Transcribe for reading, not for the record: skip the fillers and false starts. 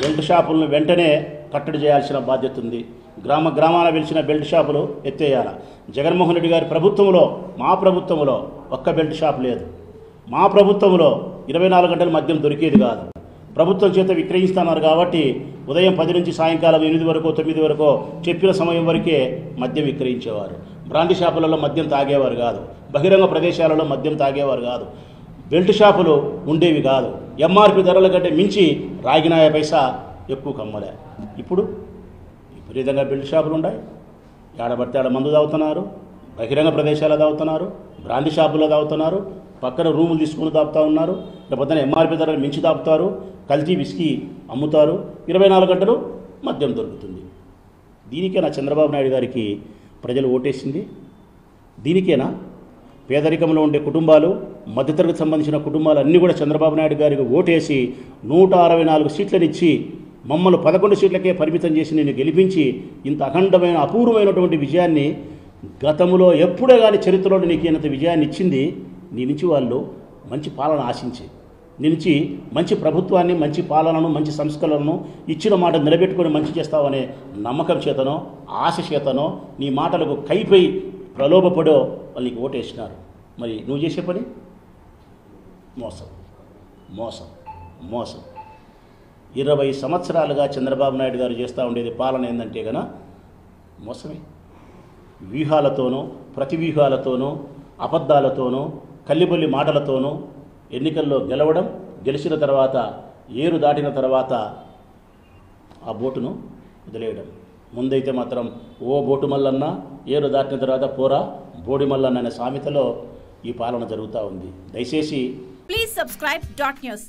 Belt షాపులను వెంటనే కట్టడి చేయాల్సిన బాధ్యత ఉంది. గ్రామాన వెలిసిన బెల్ట్ షాపులు ఎత్తేయాలి. జగన్మోహన్ రెడ్డి గారి ప్రభుత్వంలో, మా ప్రభుత్వంలో ఒక్క బెల్ట్ షాప్ లేదు. మా ప్రభుత్వంలో 24 గంటలు మద్యం దొరికేది కాదు. ప్రభుత్వం చేత విక్రయిస్తున్నారు కాబట్టి ఉదయం 10 నుంచి సాయంకాలం 8 వరకు 9 వరకు చెప్పిన సమయం వరకే మద్యం విక్రయించేవారు. బ్రాండీ షాపులలో మద్యం తాగేవారు కాదు. బహిరంగ ప్రదేశాలలో మద్యం తాగేవారు కాదు. బెల్ట్ షాపులు ఉండేవి కాదు. ఎంఆర్పి ధరల కంటే మించి రాగినాయ పైసా ఎక్కువ కమ్మలే. ఇప్పుడు విపరీతంగా బెల్ట్ షాపులు ఉన్నాయి. ఏడబడితే ఆడ మందు తాగుతున్నారు, బహిరంగ ప్రదేశాలు తాగుతున్నారు, బ్రాండీ షాపుల్లో తాగుతున్నారు, పక్కన రూములు తీసుకుని తాపుతూ ఉన్నారు. లేకపోతే ఎంఆర్పి ధరలు మించి తాపుతారు, కల్తీ విస్కీ అమ్ముతారు. 24 గంటలు మద్యం దొరుకుతుంది. దీనికేనా చంద్రబాబు నాయుడు గారికి ప్రజలు ఓటేసింది? దీనికేనా పేదరికంలో ఉండే కుటుంబాలు, మధ్యతరగతి సంబంధించిన కుటుంబాలు అన్నీ కూడా చంద్రబాబు నాయుడు గారికి ఓటేసి 164 సీట్లనిచ్చి మమ్మల్ని 11 సీట్లకే పరిమితం చేసి నేను గెలిపించి ఇంత అఖండమైన అపూర్వమైనటువంటి విజయాన్ని గతంలో ఎప్పుడే కానీ చరిత్రలో నీకు ఇంత విజయాన్ని ఇచ్చింది నీ నుంచి వాళ్ళు మంచి పాలన ఆశించి, నీ నుంచి మంచి ప్రభుత్వాన్ని, మంచి పాలనను, మంచి సంస్కరణను ఇచ్చిన మాట నిలబెట్టుకొని మంచి చేస్తావనే నమ్మకం చేతనో, ఆశ చేతనో, నీ మాటలకు కైపై ప్రలోభపడో వాళ్ళు నీకు ఓటేసినారు. మరి నువ్వు చేసే పని మోసం, మోసం, మోసం. 20 సంవత్సరాలుగా చంద్రబాబు నాయుడు గారు చేస్తూ ఉండేది పాలన ఏంటంటే కనుక మోసమే. వ్యూహాలతోనూ, ప్రతి వ్యూహాలతోనూ, అబద్ధాలతోనూ, కల్లిబొల్లి మాటలతోనూ ఎన్నికల్లో గెలవడం, గెలిచిన తర్వాత ఏరు దాటిన తర్వాత ఆ బోటును వదిలేయడం. ముందైతే మాత్రం ఓ బోటు మల్లన్న, ఏరు దాటిన తర్వాత పోరా బోడి మల్లన్న అనే సామెతలో ఈ పాలన జరుగుతూ ఉంది. దయచేసి ప్లీజ్ సబ్స్క్రైబ్ .news